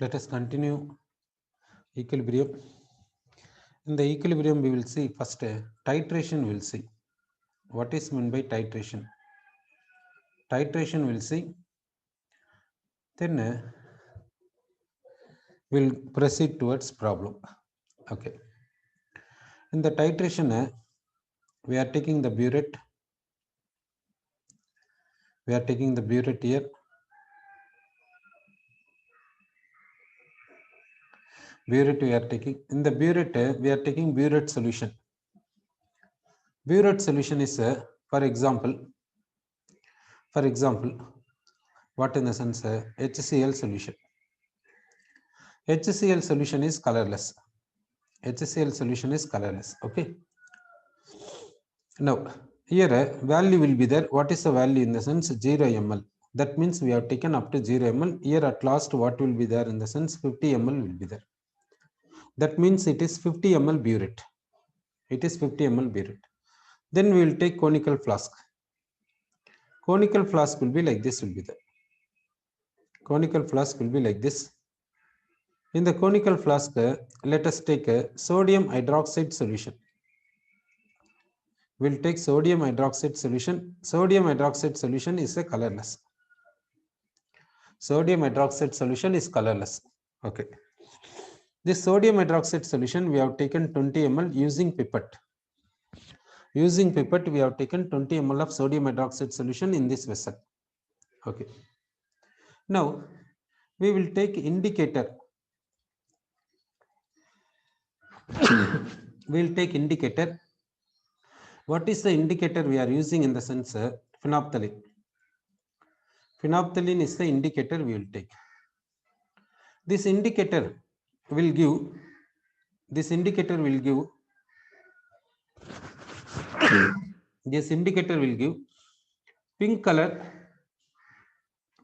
Let us continue equilibrium. In the equilibrium, we will see first titration. We will see what is meant by titration. Titration we will see. Then we'll proceed towards problem. Okay. In the titration, we are taking the burette. We are taking the burette here. Burette we are taking. In the burette, we are taking burette solution. Burette solution is, for example, what in the sense HCl solution. HCl solution is colorless. HCl solution is colorless. Okay. Now, here value will be there. What is the value in the sense 0 ml? That means we have taken up to 0 ml. Here at last, what will be there in the sense 50 ml will be there. That means it is 50 ml burette. It is 50 ml burette. Then we will take conical flask. Conical flask will be like this will be there. Conical flask will be like this. In the conical flask, let us take a sodium hydroxide solution. We'll take sodium hydroxide solution. Sodium hydroxide solution is a colorless. Sodium hydroxide solution is colorless. Okay. This sodium hydroxide solution, we have taken 20 ml using pipette. Using pipette, we have taken 20 ml of sodium hydroxide solution in this vessel. Okay. Now, we will take indicator. We will take indicator. What is the indicator we are using in the sense phenolphthalein? Phenolphthalein is the indicator we will take. This indicator will give pink color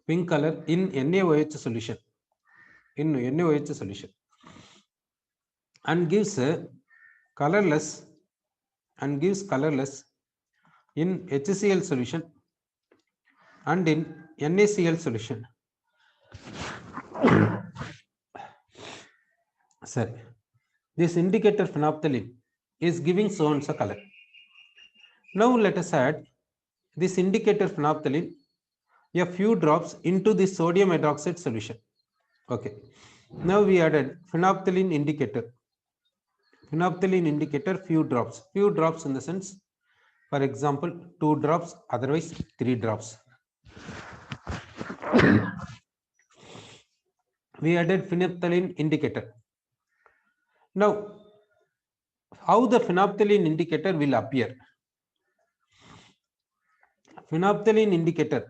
in NaOH solution, and gives colorless in HCl solution and in NaCl solution. Sorry, this indicator phenolphthalein is giving so and so color. Now let us add this indicator phenolphthalein a few drops into the sodium hydroxide solution. Okay. Now we added phenolphthalein indicator. Phenolphthalein indicator few drops in the sense, for example, 2 drops, otherwise 3 drops. We added phenolphthalein indicator. Now, how the phenolphthalein indicator will appear? Phenolphthalein indicator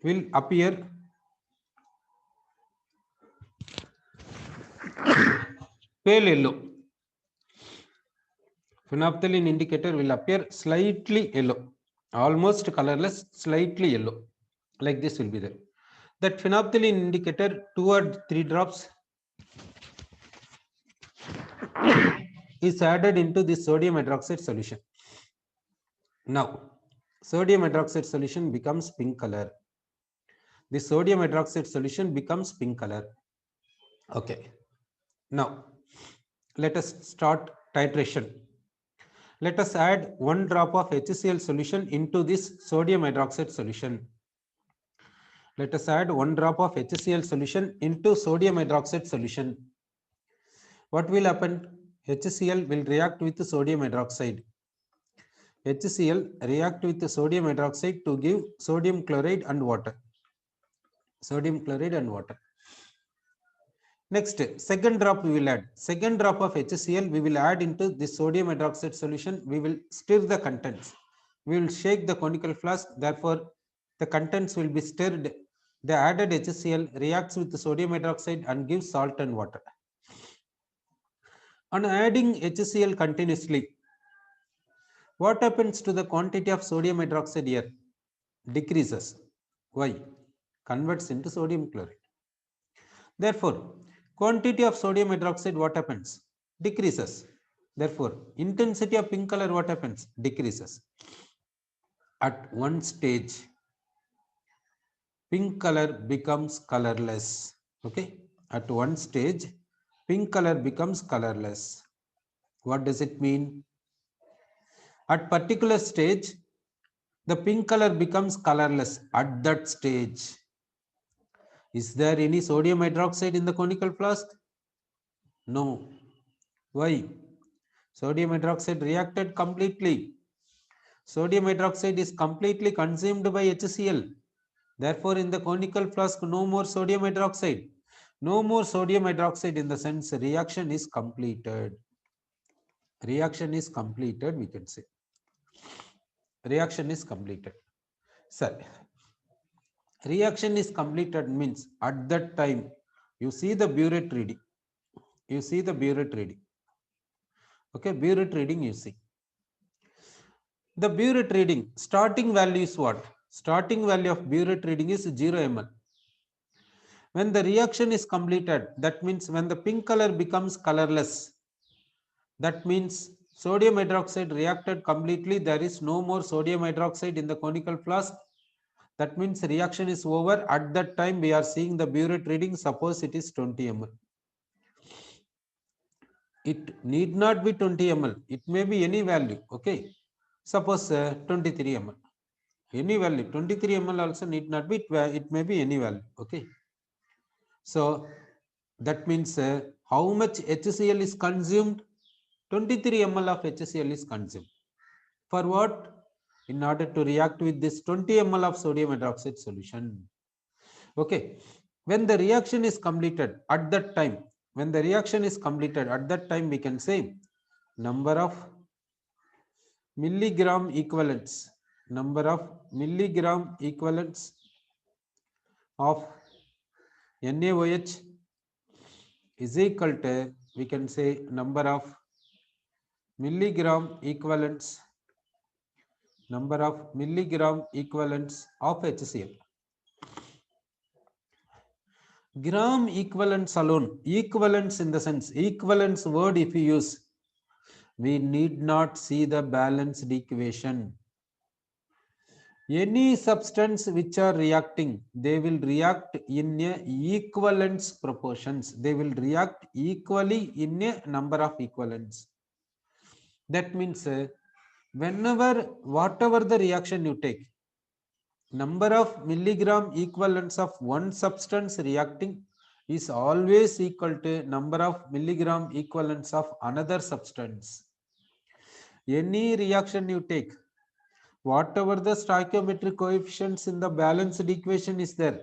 will appear pale yellow. Phenolphthalein indicator will appear slightly yellow, almost colorless, slightly yellow. Like this will be there. That phenolphthalein indicator 2 or 3 drops is added into the sodium hydroxide solution. Now, sodium hydroxide solution becomes pink color. The sodium hydroxide solution becomes pink color. Okay. Now, let us start titration. Let us add 1 drop of HCl solution into this sodium hydroxide solution. Let us add 1 drop of HCl solution into sodium hydroxide solution. What will happen? HCl will react with sodium hydroxide. HCl react with sodium hydroxide to give sodium chloride and water. Next, second drop we will add. Second drop of HCl we will add into the sodium hydroxide solution. We will stir the contents. We will shake the conical flask. Therefore, the contents will be stirred. The added HCl reacts with the sodium hydroxide and gives salt and water. On adding HCl continuously, what happens to the quantity of sodium hydroxide here? Decreases. Why? Converts into sodium chloride. Therefore, quantity of sodium hydroxide, what happens? Decreases. Therefore, intensity of pink color, what happens? Decreases. At one stage, pink color becomes colorless. Okay, at one stage, pink color becomes colorless. What does it mean? At particular stage, the pink color becomes colorless at that stage. Is there any sodium hydroxide in the conical flask? No. Why? Sodium hydroxide reacted completely. Sodium hydroxide is completely consumed by HCl. Therefore, in the conical flask, no more sodium hydroxide. No more sodium hydroxide in the sense reaction is completed. Reaction is completed, we can say. Reaction is completed. Sir, reaction is completed means at that time you see the burette reading. You see the burette reading. Okay, burette reading you see. The burette reading, starting value is what? Starting value of burette reading is 0 ml. When the reaction is completed, that means when the pink color becomes colorless, that means sodium hydroxide reacted completely. There is no more sodium hydroxide in the conical flask. That means reaction is over. At that time, we are seeing the burette reading. Suppose it is 20 ml. It need not be 20 ml. It may be any value. Okay. Suppose 23 ml. Any value. 23 ml also need not be. It may be any value. Okay. So that means how much HCl is consumed? 23 ml of HCl is consumed. For what? In order to react with this 20 ml of sodium hydroxide solution. Okay. When the reaction is completed at that time, when the reaction is completed at that time, we can say number of milligram equivalents, number of milligram equivalents of NaOH is equal to, we can say number of milligram equivalents, number of milligram equivalents of HCl. Gram equivalents alone, equivalents in the sense, equivalents word if you use, we need not see the balanced equation. Any substance which are reacting, they will react in a equivalence proportions. They will react equally in a number of equivalents. That means whenever, whatever the reaction you take, number of milligram equivalents of one substance reacting is always equal to number of milligram equivalents of another substance. Any reaction you take, whatever the stoichiometric coefficients in the balanced equation is there,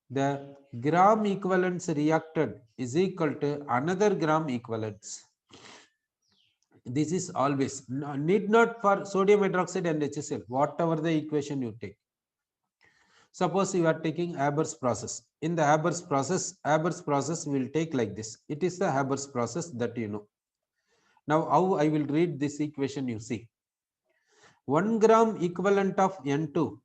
the gram equivalents reacted is equal to another gram equivalents. This is always, need not for sodium hydroxide and HCl, whatever the equation you take. Suppose you are taking Haber's process. In the Haber's process will take like this. It is the Haber's process that you know. Now, how I will read this equation you see. 1 gram equivalent of N2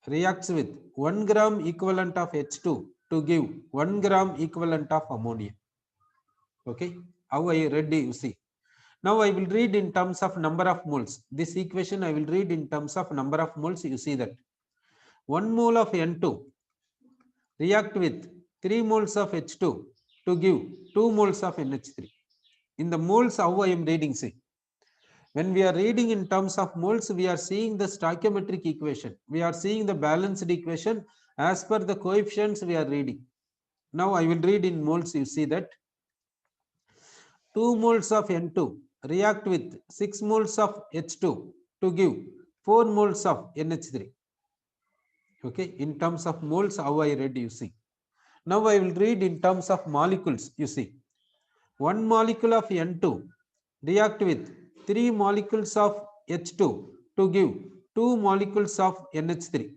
reacts with 1 gram equivalent of H2 to give 1 gram equivalent of ammonia. Okay, how I read you see. Now I will read in terms of number of moles. This equation I will read in terms of number of moles. You see that 1 mole of N2 react with 3 moles of H2 to give 2 moles of NH3. In the moles, how I am reading, see. When we are reading in terms of moles, we are seeing the stoichiometric equation. We are seeing the balanced equation as per the coefficients we are reading. Now I will read in moles. You see that 2 moles of N2 react with 6 moles of H2 to give 4 moles of NH3. Okay, in terms of moles, how I read, you see. Now I will read in terms of molecules. You see, 1 molecule of N2 react with 3 molecules of H2 to give 2 molecules of NH3.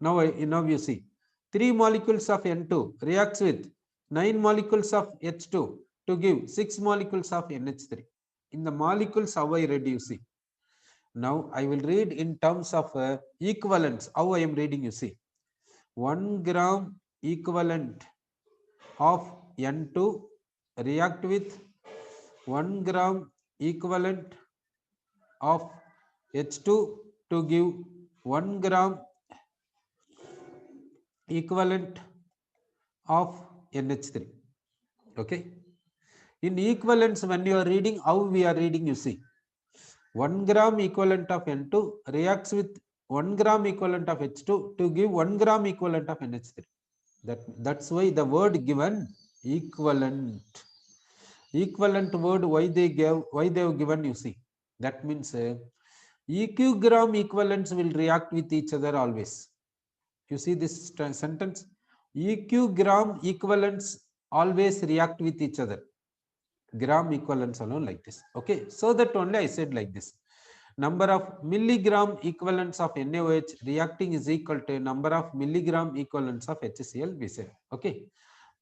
Now you see, 3 molecules of N2 reacts with 9 molecules of H2 to give 6 molecules of NH3. In the molecules, how I read, you see. Now I will read in terms of equivalents. How I am reading, you see. 1 gram equivalent of N2 react with 1 gram equivalent of H2 to give 1 gram equivalent of NH3. Okay. In equivalence, when you are reading, how we are reading, you see, 1 gram equivalent of N2 reacts with 1 gram equivalent of H2 to give 1 gram equivalent of NH3. That's why the word given equivalent. Equivalent word, why they have given, you see. That means EQ gram equivalents will react with each other always. You see this sentence, EQ gram equivalents always react with each other. Gram equivalents alone like this. Okay, so that only I said like this. Number of milligram equivalents of NaOH reacting is equal to number of milligram equivalents of HCl, we said. Okay,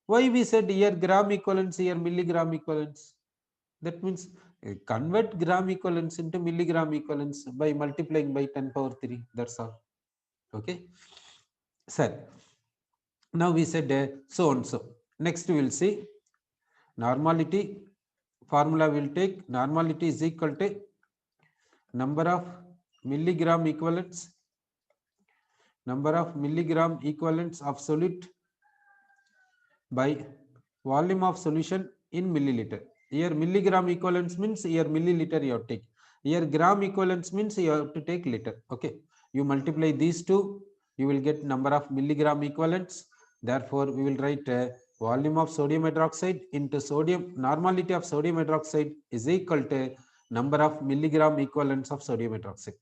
why we said here gram equivalents, here milligram equivalents? That means convert gram equivalents into milligram equivalents by multiplying by 10 power 3. That's all. Okay, sir. Now we said so and so. Next we will see normality. Formula will take normality is equal to number of milligram equivalents, of solute by volume of solution in milliliter. Here milligram equivalents means here milliliter you have to take. Here gram equivalents means you have to take liter. Okay, you multiply these two, you will get number of milligram equivalents. Therefore we will write volume of sodium hydroxide into sodium, normality of sodium hydroxide is equal to number of milligram equivalents of sodium hydroxide,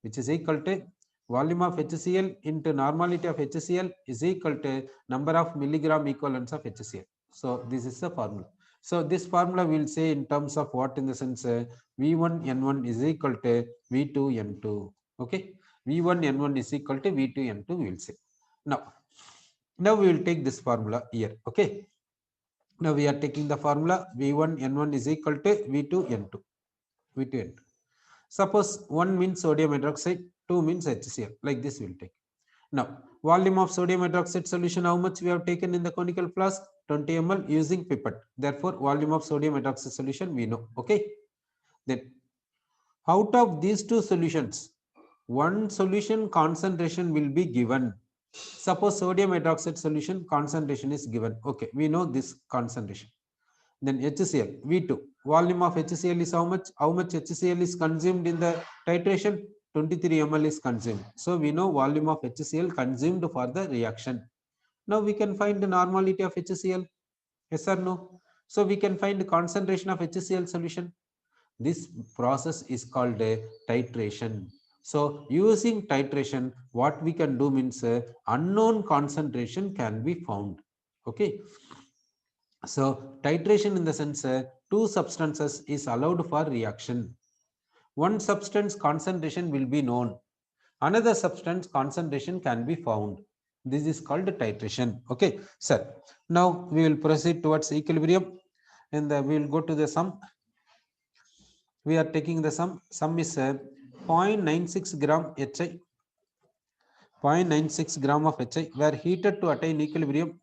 which is equal to volume of HCl into normality of HCl is equal to number of milligram equivalents of HCl. So this is the formula. So this formula we will say in terms of what, in the sense V1N1 is equal to V2N2. Okay, V1N1 is equal to V2N2 we will say. Now we will take this formula here. Okay, now we are taking the formula V1N1 is equal to V2N2. Suppose 1 means sodium hydroxide, 2 means HCl, like this we will take. Now volume of sodium hydroxide solution, how much we have taken in the conical flask? 20 ml using pipette. Therefore volume of sodium hydroxide solution we know. Okay, then out of these two solutions, one solution concentration will be given. Suppose sodium hydroxide solution concentration is given. Okay, we know this concentration. Then HCl, V2, volume of HCl is how much? How much HCl is consumed in the titration? 23 ml is consumed. So we know volume of HCl consumed for the reaction. Now we can find the normality of HCl. Yes or no? So we can find the concentration of HCl solution. This process is called a titration. So using titration, what we can do means unknown concentration can be found. Okay. So titration in the sense two substances is allowed for reaction. One substance concentration will be known. Another substance concentration can be found. This is called titration. Okay, sir. Now we will proceed towards equilibrium, and we will go to the sum. We are taking the sum. Sum is 0.96 gram HI. 0.96 gram of HI were heated to attain equilibrium.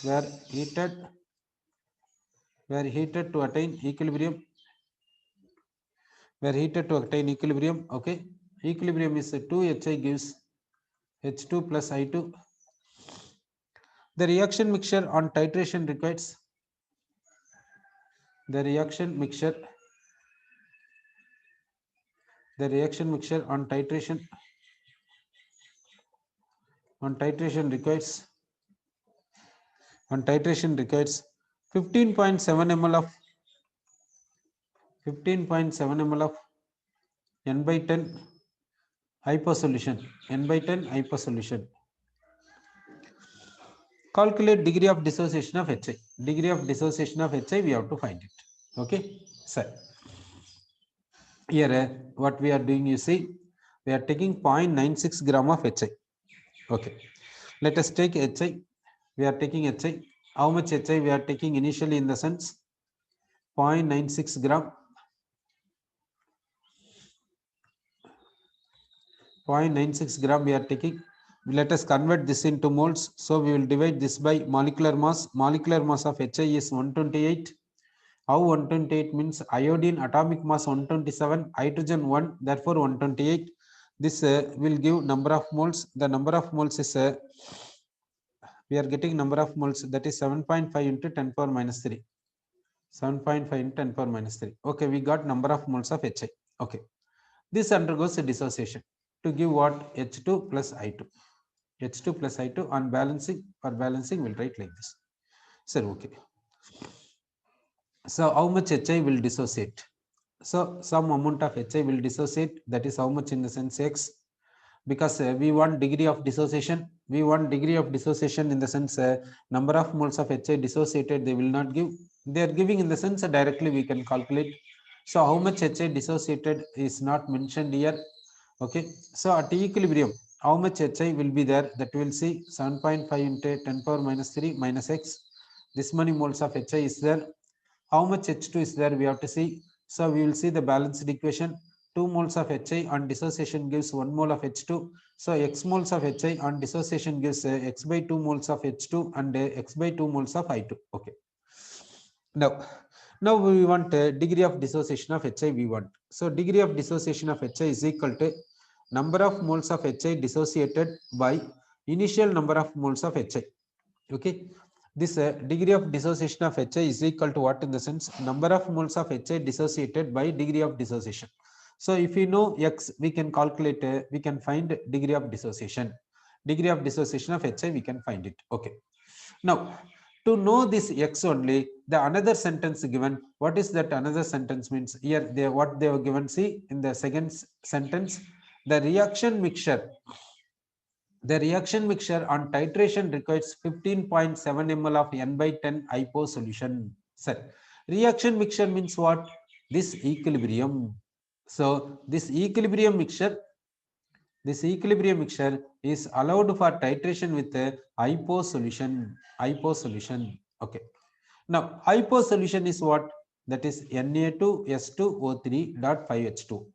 Were heated to attain equilibrium. Okay, equilibrium is 2HI gives H2 plus I2. The reaction mixture on titration requires on titration requires 15.7 ml of N by 10 hypo solution. Calculate degree of dissociation of HI. Degree of dissociation of HI, we have to find it. Okay, sir. Here what we are doing, you see, we are taking 0.96 gram of HI. Okay, let us take HI. We are taking HI. How much HI we are taking initially, in the sense 0.96 gram. 0.96 gram we are taking. Let us convert this into moles. So we will divide this by molecular mass. Molecular mass of HI is 128. How 128 means iodine atomic mass 127, hydrogen 1, therefore 128. This will give number of moles. The number of moles is we are getting number of moles, that is 7.5 into 10 power minus 3. 7.5 into 10 power minus 3. Okay, we got number of moles of HI. Okay, this undergoes a dissociation to give what? H2 plus I2. H2 plus I2 on balancing. For balancing, we'll write like this. Sir, okay. So how much HI will dissociate? So some amount of HI will dissociate. That is how much in the sense X, because we want degree of dissociation. We want degree of dissociation in the sense number of moles of HI dissociated they will not give. They are giving in the sense directly we can calculate. So how much HI dissociated is not mentioned here. Okay, so at equilibrium how much HI will be there, that we will see 7.5 into 10 power minus 3 minus X. This many moles of HI is there. How much H2 is there we have to see. So we will see the balanced equation. 2 moles of HI on dissociation gives 1 mole of H2. So X moles of HI on dissociation gives X by 2 moles of H2 and X by 2 moles of I2. Okay. Now we want degree of dissociation of HI we want. So degree of dissociation of HI is equal to number of moles of HI dissociated by initial number of moles of HI. Okay, this degree of dissociation of HI is equal to what in the sense number of moles of HI dissociated by degree of dissociation. So if we know X, we can calculate, we can find degree of dissociation. Degree of dissociation of HI, we can find it. Okay. Now, to know this X only, the another sentence given, what is that another sentence means? Here, they what they were given, see in the second sentence, the reaction mixture. The reaction mixture on titration requires 15.7 ml of n by 10 IPO solution. Sir, reaction mixture means what? This equilibrium. So this equilibrium mixture is allowed for titration with a IPO solution. IPO solution. Okay. Now IPO solution is what? That is Na2S2O3.5H2.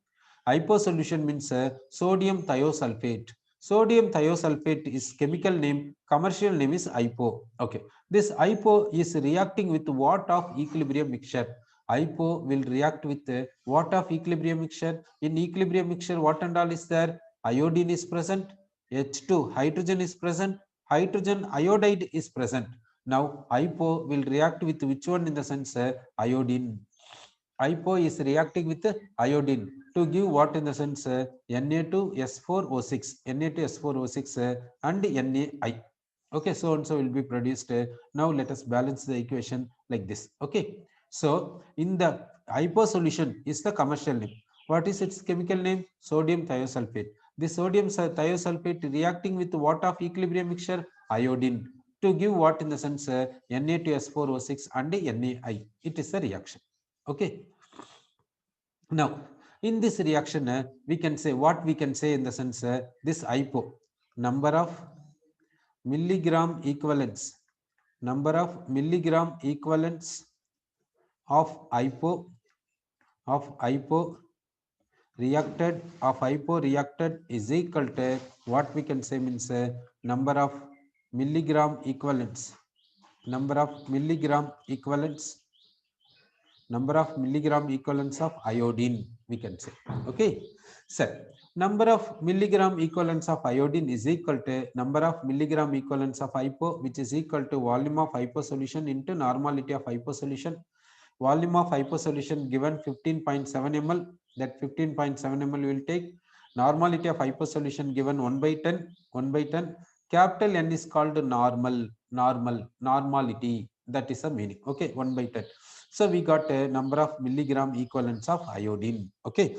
IPO solution means sodium thiosulfate. Sodium thiosulfate is chemical name, commercial name is IPO. Okay. This IPO is reacting with what of equilibrium mixture? IPO will react with what of equilibrium mixture? In equilibrium mixture, what and all is there? Iodine is present, H2 hydrogen is present, hydrogen iodide is present. Now IPO will react with which one in the sense iodine. IPO is reacting with iodine to give what in the sense Na2S4O6, Na2S4O6 and NaI. Okay, so and so will be produced. Now let us balance the equation like this. Okay, so in the IPO solution is the commercial name. What is its chemical name? Sodium thiosulfate. The sodium thiosulfate reacting with what of equilibrium mixture? Iodine to give what in the sense Na2S4O6 and NaI. It is a reaction. Okay. Now, in this reaction, we can say what we can say in the sense this IPO, number of milligram equivalents, number of milligram equivalents of IPO reacted is equal to what we can say means number of milligram equivalents, number of milligram equivalents of iodine, we can say. Okay, so number of milligram equivalents of iodine is equal to number of milligram equivalents of IPO, which is equal to volume of IPO solution into normality of IPO solution. Volume of IPO solution given 15.7 ml, that 15.7 ml will take. Normality of IPO solution given 1 by 10, 1 by 10. Capital N is called normality, that is the meaning. Okay, 1 by 10. So we got a number of milligram equivalents of iodine. Okay,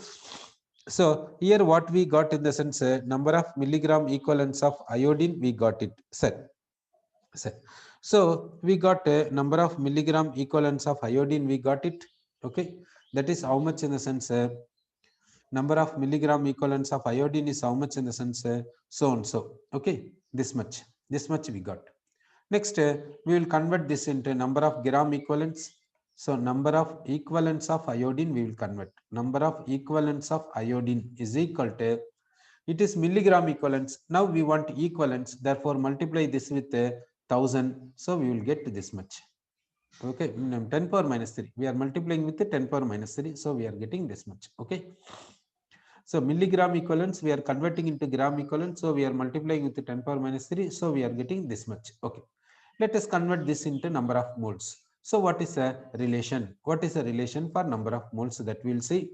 so here what we got in the sense number of milligram equivalents of iodine, we got it set. So we got a number of milligram equivalents of iodine, we got it. Okay, that is how much in the sense number of milligram equivalents of iodine is how much in the sense so and so. Okay, this much we got. Next we will convert this into number of gram equivalents. So number of equivalents of iodine we will convert. Number of equivalents of iodine is equal to, it is milligram equivalents. Now we want equivalents, therefore multiply this with 1000. So we will get this much. Okay, 10 power minus 3. We are multiplying with 10 power minus 3. So we are getting this much. Okay. So milligram equivalents, we are converting into gram equivalent. So we are multiplying with 10 power minus 3. So we are getting this much. Okay. Let us convert this into number of moles. So what is a relation? What is a relation for number of moles that we will see?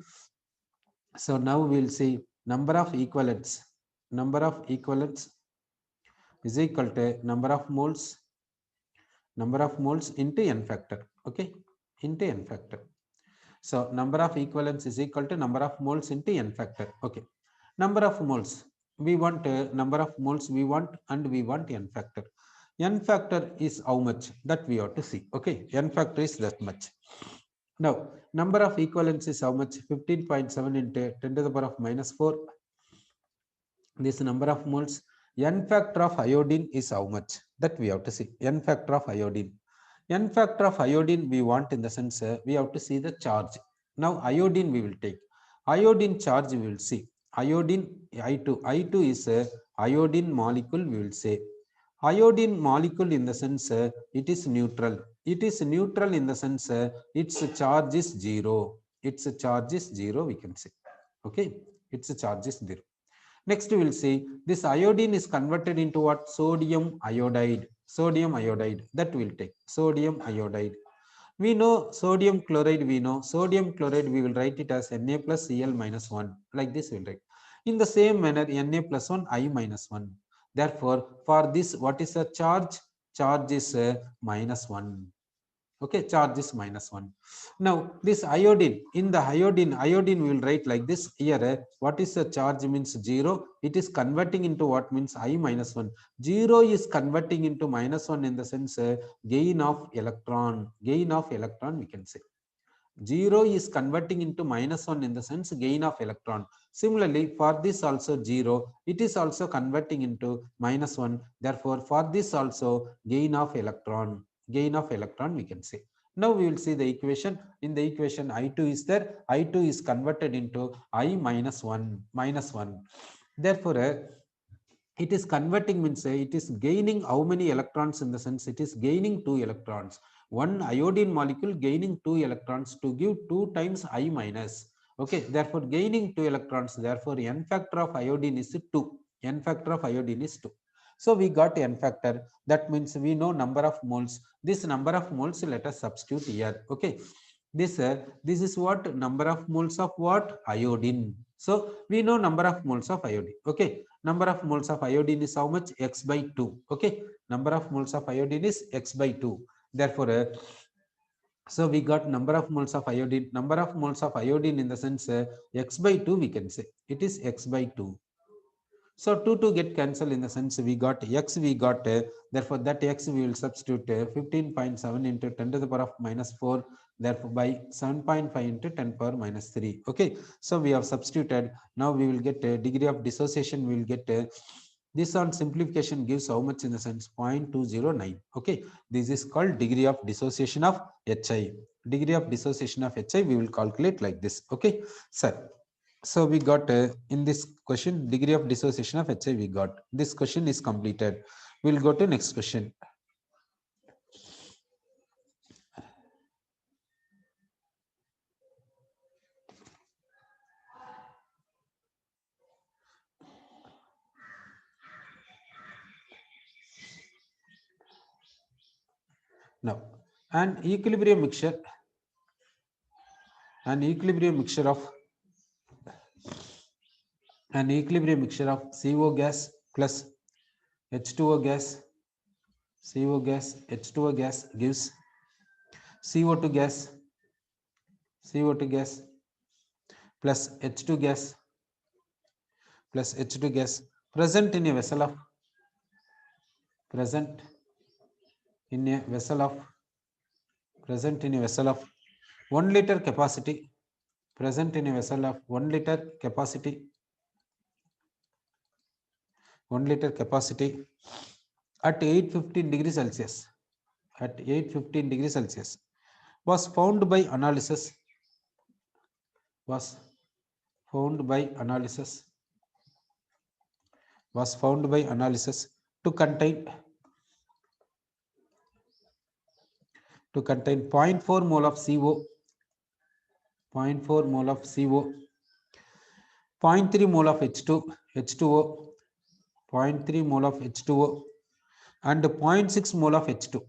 So now we will see number of equivalents. Number of equivalents is equal to number of moles into n factor. Okay, into n factor. So number of equivalents is equal to number of moles into n factor. Okay, number of moles, we want number of moles we want, and we want n factor. N factor is how much, that we have to see. Okay, n factor is that much. Now number of equivalents is how much? 15.7 into 10 to the power of minus 4. This number of moles. N factor of iodine is how much, that we have to see. N factor of iodine, n factor of iodine we want, in the sense we have to see the charge. Now iodine we will take. Iodine charge we will see. Iodine I2 is a iodine molecule, we will say. Iodine molecule, in the sense it is neutral. It is neutral in the sense its charge is 0. Its charge is 0, we can say. Okay, its charge is 0. Next, we will see this iodine is converted into what? Sodium iodide. Sodium iodide, that will take. Sodium iodide. We know sodium chloride, we know sodium chloride, we will write it as Na plus Cl minus 1. Like this we will write. In the same manner, Na plus 1, I minus 1. Therefore, for this, what is the charge? Charge is minus 1. Okay, charge is minus 1. Now this iodine, in the iodine we will write like this here. What is the charge? Means 0. It is converting into what? Means I minus 1. 0 is converting into minus 1, in the sense gain of electron. Gain of electron, we can say. 0 is converting into minus 1, in the sense gain of electron. Similarly, for this also 0, it is also converting into minus 1. Therefore, for this also gain of electron. Gain of electron, we can say. Now we will see the equation. In the equation, I2 is there. I2 is converted into I minus 1. Minus 1. Therefore, it is converting, means it is gaining how many electrons, in the sense it is gaining 2 electrons. One iodine molecule gaining 2 electrons to give 2 times I minus. Okay, therefore gaining 2 electrons, therefore n factor of iodine is 2. N factor of iodine is 2. So we got n factor. That means we know number of moles. This number of moles, let us substitute here. Okay, this is what? Number of moles of what? Iodine. So we know number of moles of iodine. Okay, number of moles of iodine is how much? X by 2. Okay, number of moles of iodine is X by 2. Therefore, so we got number of moles of iodine. Number of moles of iodine, in the sense X by 2, we can say. It is X by 2. So 2 get cancelled, in the sense we got X, we got, therefore that X we will substitute 15.7 into 10 to the power of minus 4, therefore by 7.5 into 10 power minus 3. Okay, so we have substituted. Now we will get a degree of dissociation, we will get this on simplification gives how much, in the sense 0.209. Okay, this is called degree of dissociation of HI. Degree of dissociation of HI we will calculate like this. Okay, sir. So we got in this question degree of dissociation of HI we got. This question is completed. We'll go to next question. Now, an equilibrium mixture of CO gas plus H2O gas, H2O gas gives CO2 gas plus H2 gas present in a vessel of 1 liter capacity, present in a vessel of 1 liter capacity, 1 liter capacity at 815 degrees Celsius, at 815 degrees Celsius, was found by analysis, to contain 0.4 mole of CO, 0.4 mole of CO 0.3 mole of H2, H2O, 0.3 mole of H2O, and 0.6 mole of H2,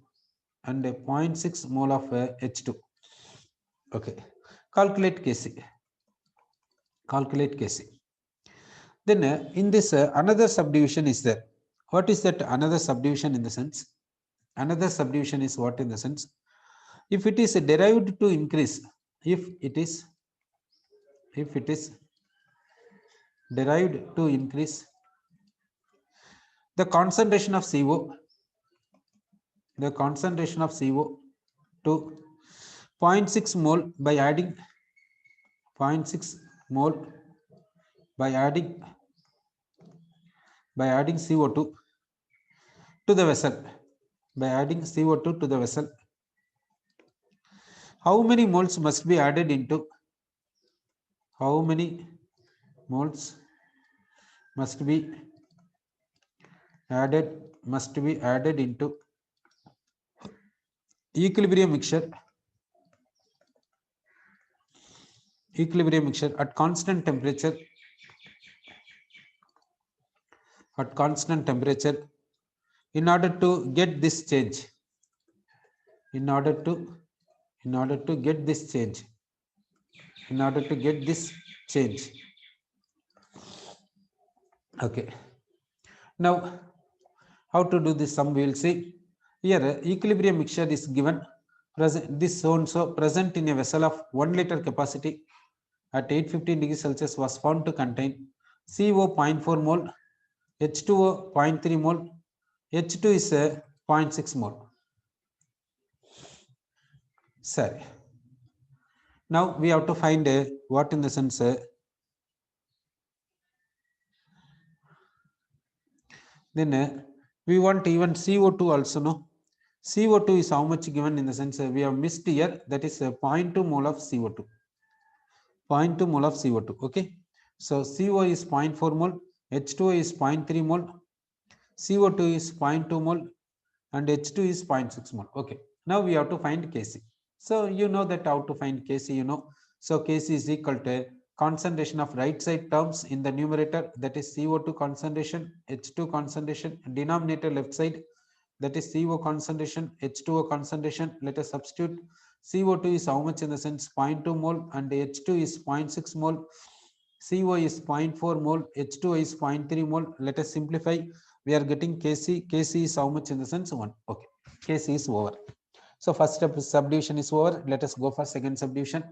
and 0.6 mole of H2. Okay, calculate Kc. Calculate Kc. Then in this another subdivision is there. What is that another subdivision in the sense? Another subdivision is what in the sense? If it is derived to increase, if it is derived to increase the concentration of CO, the concentration of CO to 0.6 mole by adding 0.6 mole by adding CO2 to the vessel, by adding CO2 to the vessel, how many moles must be added into, how many moles must be added into equilibrium mixture at constant temperature, in order to get this change, in order to get this change. Okay, now how to do this sum we will see. Here equilibrium mixture is given, present this so and so present in a vessel of 1 liter capacity at 815 degrees Celsius was found to contain CO 0.4 mole, H2O 0.3 mole, H2 is 0.6 mole. Sorry. Now we have to find what in the sense then we want even CO2 also, no? CO2 is how much given in the sense we have missed here, that is 0.2 mole of CO2. 0.2 mole of CO2. Okay. So CO is 0.4 mole, H2O is 0.3 mole, CO2 is 0.2 mole, and H2 is 0.6 mole. Okay. Now we have to find Kc. So you know that how to find Kc, you know. So Kc is equal to concentration of right side terms in the numerator, that is CO2 concentration, H2 concentration, denominator left side, that is CO concentration, H2O concentration. Let us substitute. CO2 is how much in the sense 0.2 mole and H2 is 0.6 mole. CO is 0.4 mole, H2O is 0.3 mole. Let us simplify. We are getting Kc. Kc is how much in the sense 1. Okay, Kc is over. So first step subdivision is over. Let us go for second subdivision.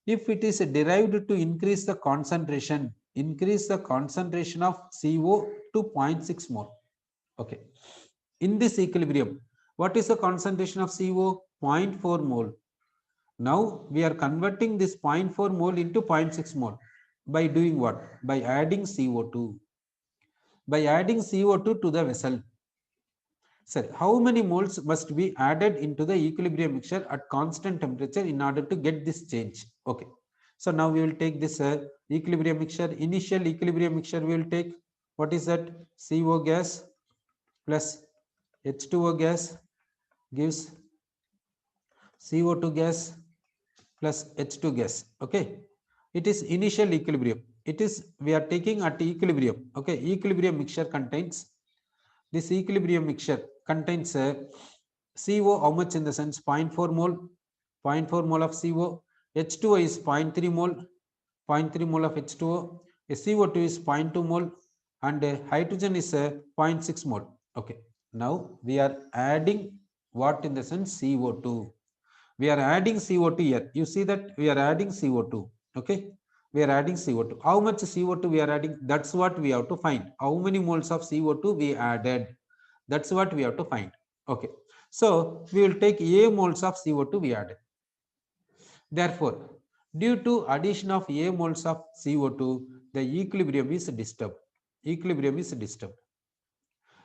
If it is derived to increase the concentration of CO to 0.6 mole. Okay. In this equilibrium, what is the concentration of CO? 0.4 mole. Now we are converting this 0.4 mole into 0.6 mole by doing what? By adding CO2. By adding CO2 to the vessel. Sir, how many moles must be added into the equilibrium mixture at constant temperature in order to get this change? Okay. So now we will take this equilibrium mixture. Initial equilibrium mixture we will take. What is that? CO gas plus H2O gas gives CO2 gas plus H2 gas. Okay. It is initial equilibrium. It is, we are taking at equilibrium. Okay. Equilibrium mixture contains, this equilibrium mixture contains CO, how much in the sense 0.4 mole, 0.4 mole of CO, H2O is 0.3 mole, 0.3 mole of H2O, CO2 is 0.2 mole, and hydrogen is 0.6 mole. Okay. Now we are adding what in the sense CO2. We are adding CO2 here. You see that we are adding CO2. Okay. We are adding CO2. How much CO2 we are adding? That's what we have to find. How many moles of CO2 we added? That's what we have to find. Okay. So we will take A moles of CO2 we added. Therefore, due to addition of A moles of CO2, the equilibrium is disturbed. Equilibrium is disturbed.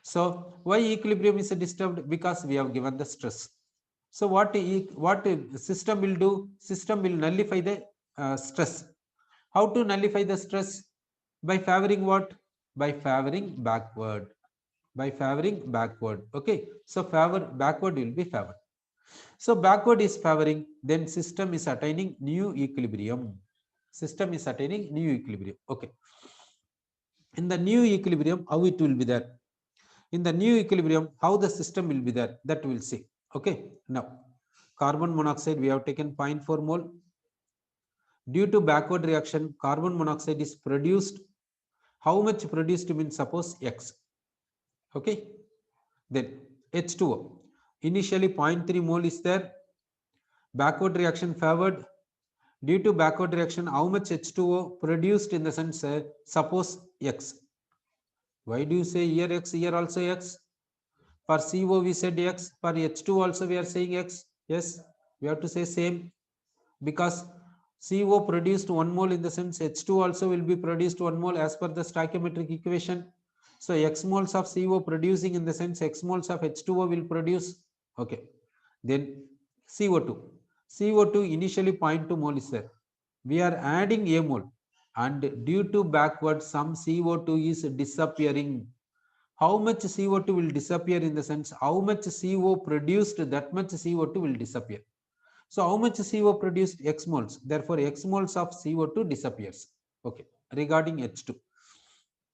So why equilibrium is disturbed? Because we have given the stress. So what system will do? System will nullify the stress. How to nullify the stress? By favoring what? By favoring backward. By favoring backward. Okay. So backward will be favored. So backward is favoring, then system is attaining new equilibrium. System is attaining new equilibrium. Okay. In the new equilibrium, how it will be there? In the new equilibrium, how the system will be there? That we'll see. Okay. Now, carbon monoxide we have taken 0.4 mole. Due to backward reaction, carbon monoxide is produced. How much produced means suppose X. Okay. Then H2O. Initially 0.3 mole is there. Backward reaction favored. Due to backward reaction, how much H2O produced in the sense, suppose X. Why do you say here X, here also X? For CO we said X, for H2 also we are saying X. Yes, we have to say same, because CO produced 1 mole in the sense H2 also will be produced 1 mole as per the stoichiometric equation. So X moles of CO producing in the sense X moles of H2O will produce. Okay. Then CO2. CO2 initially 0.2 mole is there. We are adding a mole, and due to backward some CO2 is disappearing. How much CO2 will disappear in the sense how much CO produced, that much CO2 will disappear. So how much CO produced? X moles. Therefore, X moles of CO2 disappears. Okay. Regarding H2.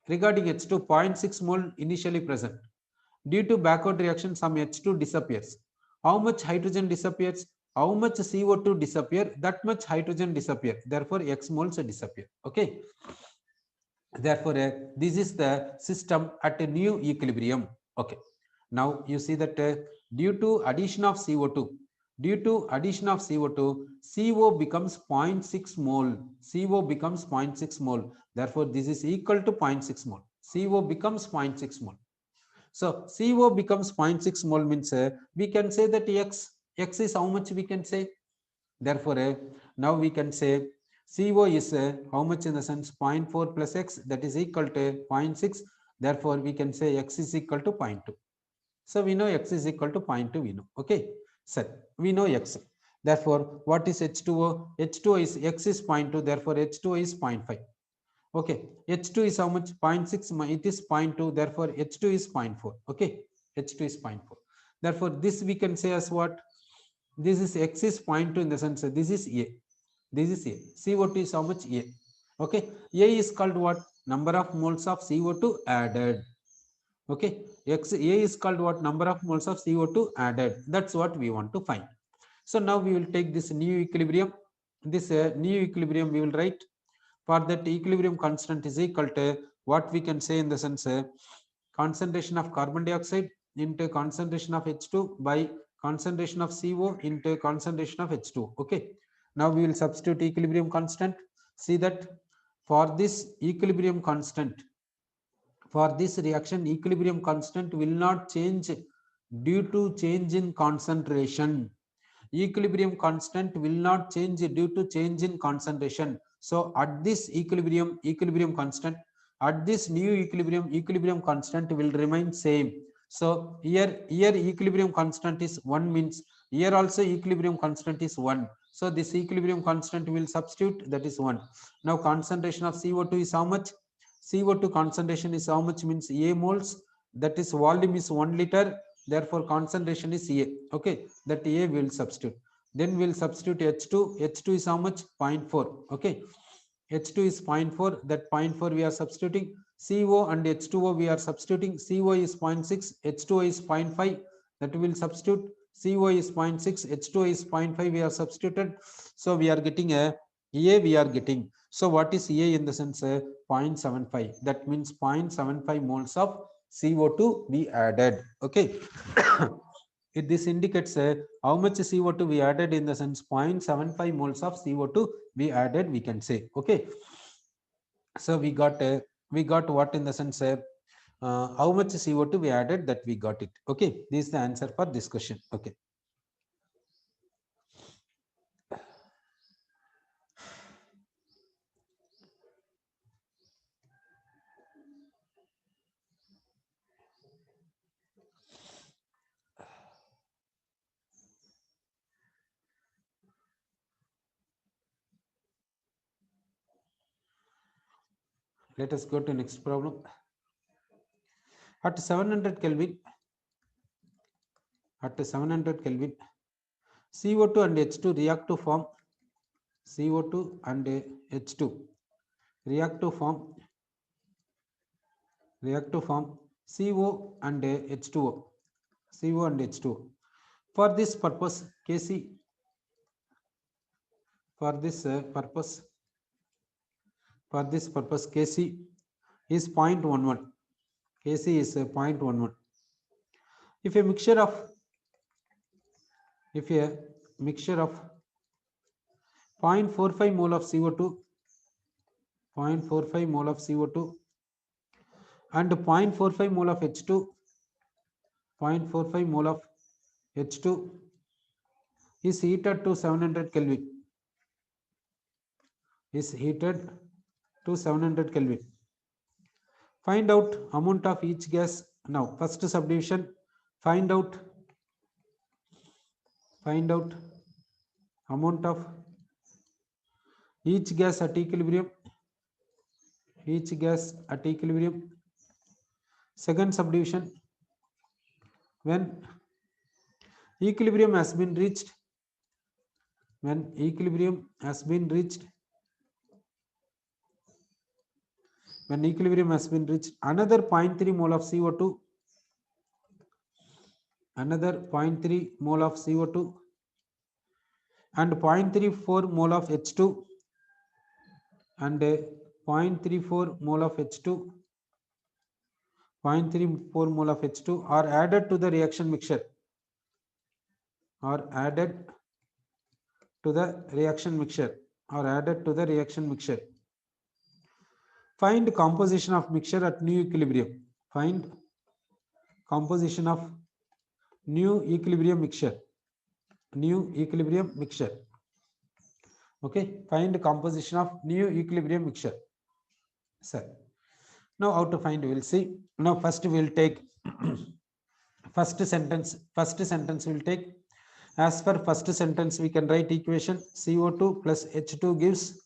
Regarding H2, 0.6 mole initially present. Due to backward reaction, some H2 disappears. How much hydrogen disappears? How much CO2 disappear? That much hydrogen disappear. Therefore, X moles disappear. Okay. Therefore, this is the system at a new equilibrium. Okay. Now you see that due to addition of CO2, CO becomes 0.6 mole. CO becomes 0.6 mole. Therefore, this is equal to 0.6 mole. CO becomes 0.6 mole. So CO becomes 0.6 mole means we can say that X is how much we can say. Therefore, now we can say CO is how much in the sense 0.4 plus X, that is equal to 0.6. Therefore, we can say X is equal to 0.2. So we know X is equal to 0.2. We know. Okay. So we know X. Therefore, what is H2O? H2O is X is 0.2. Therefore, H2O is 0.5. Okay. H2 is how much? 0.6. It is 0.2. Therefore, H2 is 0.4. Okay. H2 is 0.4. Therefore, this we can say as what? This is X is 0.2 in the sense this is A. This is A. CO2 is how much? A. Okay. A is called what? Number of moles of CO2 added. Okay. A is called what? Number of moles of CO2 added. That's what we want to find. So now we will take this new equilibrium. This new equilibrium we will write. For that, equilibrium constant is equal to what we can say in the sense concentration of carbon dioxide into concentration of H2 by concentration of CO into concentration of H2. Okay. Now we will substitute equilibrium constant. See that for this equilibrium constant, for this reaction, equilibrium constant will not change due to change in concentration. Equilibrium constant will not change due to change in concentration. So at this equilibrium constant, at this new equilibrium constant will remain same. So here equilibrium constant is 1 means here also equilibrium constant is 1. So this equilibrium constant will substitute, that is 1. Now concentration of CO2 is how much? CO2 concentration is how much means A moles, that is volume is 1 liter. Therefore, concentration is A. Okay, that A will substitute. Then we'll substitute H2. H2 is how much? 0.4. Okay, H2 is 0.4. That 0.4 we are substituting. CO and H2O we are substituting. CO is 0.6. H2O is 0.5. That will substitute. CO is 0.6. H2O is 0.5. We are substituted. So we are getting A we are getting. So what is A in the sense 0.75? That means 0.75 moles of CO2 we added. Okay. This indicates how much CO2 we added in the sense 0.75 moles of CO2 we added, we can say. Okay. So we got what in the sense how much CO2 we added, that we got it. Okay. This is the answer for this question. Okay. Let us go to next problem. At 700 Kelvin, CO2 and H2 react to form CO2 and H2 react to form CO and H2O. CO and H2O. For this purpose, Kc for this purpose Kc is 0.11. Kc is 0.11. If a mixture of 0.45 mole of CO2 and 0.45 mole of H2 is heated to 700 Kelvin. Find out amount of each gas. Now, first subdivision. Find out amount of each gas at equilibrium. Second subdivision. When equilibrium has been reached, another 0.3 mole of CO2, and 0.34 mole of H2 and 0.34 mole of H2 are added to the reaction mixture. Find composition of mixture at new equilibrium. Find composition of new equilibrium mixture. Okay, find composition of new equilibrium mixture. Sir, now how to find, we will see. Now first we will take first sentence will take. As per first sentence, we can write equation CO2 plus H2 gives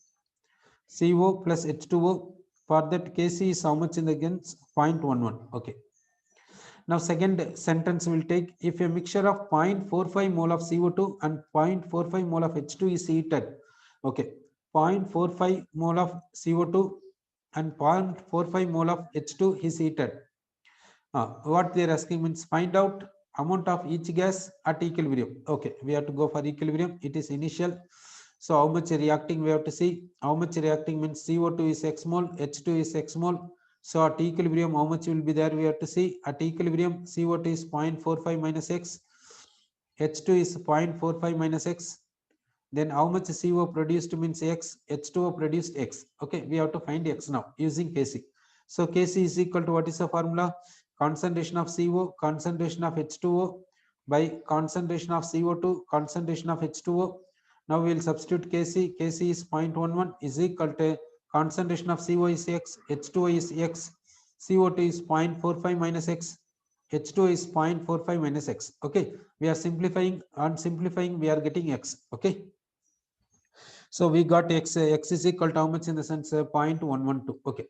CO plus H2O. For that, Kc is how much in the against 0.11. Okay. Now second sentence will take, if a mixture of 0.45 mole of CO2 and 0.45 mole of H2 is heated. Okay, 0.45 mole of CO2 and 0.45 mole of H2 is heated. What they are asking means find out amount of each gas at equilibrium. Okay, we have to go for equilibrium. It is initial. So how much reacting we have to see. How much reacting means CO2 is x mole, H2 is x mole. So at equilibrium, how much will be there? We have to see. At equilibrium, CO2 is 0.45 minus x, H2 is 0.45 minus x. Then how much CO produced means x, H2O produced x. Okay, we have to find x now using Kc. So Kc is equal to, what is the formula? Concentration of CO, concentration of H2O by concentration of CO2, concentration of H2O. Now we will substitute Kc. Kc is 0.11 is equal to concentration of CO is x, H2O is x, CO2 is 0.45 minus x, H2 is 0.45 minus x. Okay, we are simplifying. On simplifying, we are getting x. Okay, so we got x. X is equal to how much in the sense 0.112. Okay,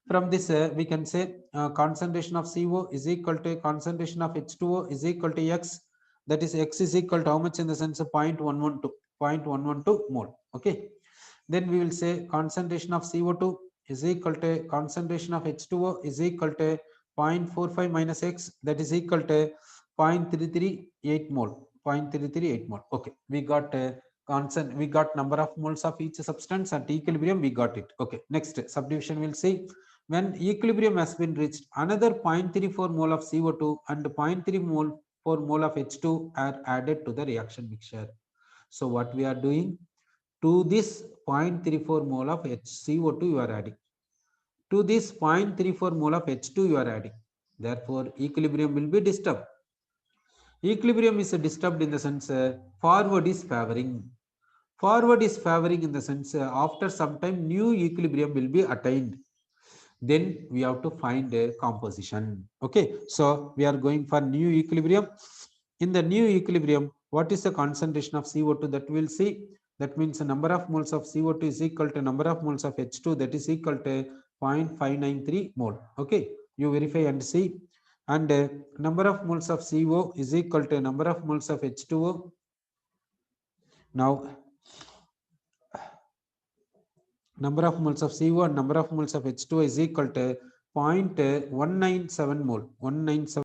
from this we can say concentration of CO is equal to concentration of H2O is equal to x. That is x is equal to how much in the sense of 0.112 mole. Okay, then we will say concentration of CO2 is equal to concentration of H2O is equal to 0.45 minus x, that is equal to 0.338 mole. 0.338 mole. Okay, we got we got number of moles of each substance at equilibrium, we got it. Okay, next subdivision we'll see. When equilibrium has been reached, another 0.34 mole of CO2 and 0.34 mole of H2 are added to the reaction mixture. So what we are doing, to this 0.34 mole of CO2 you are adding, to this 0.34 mole of H2 you are adding. Therefore, equilibrium will be disturbed. Equilibrium is disturbed in the sense forward is favoring. Forward is favoring in the sense after some time new equilibrium will be attained. Then we have to find a composition. Okay, so we are going for new equilibrium. In the new equilibrium, what is the concentration of CO2 that we will see? That means the number of moles of CO2 is equal to number of moles of H2, that is equal to 0.593 mole. Okay, you verify and see. And number of moles of CO is equal to number of moles of H2O. Now number of moles of CO and number of moles of H2O is equal to 0.197 mole. 197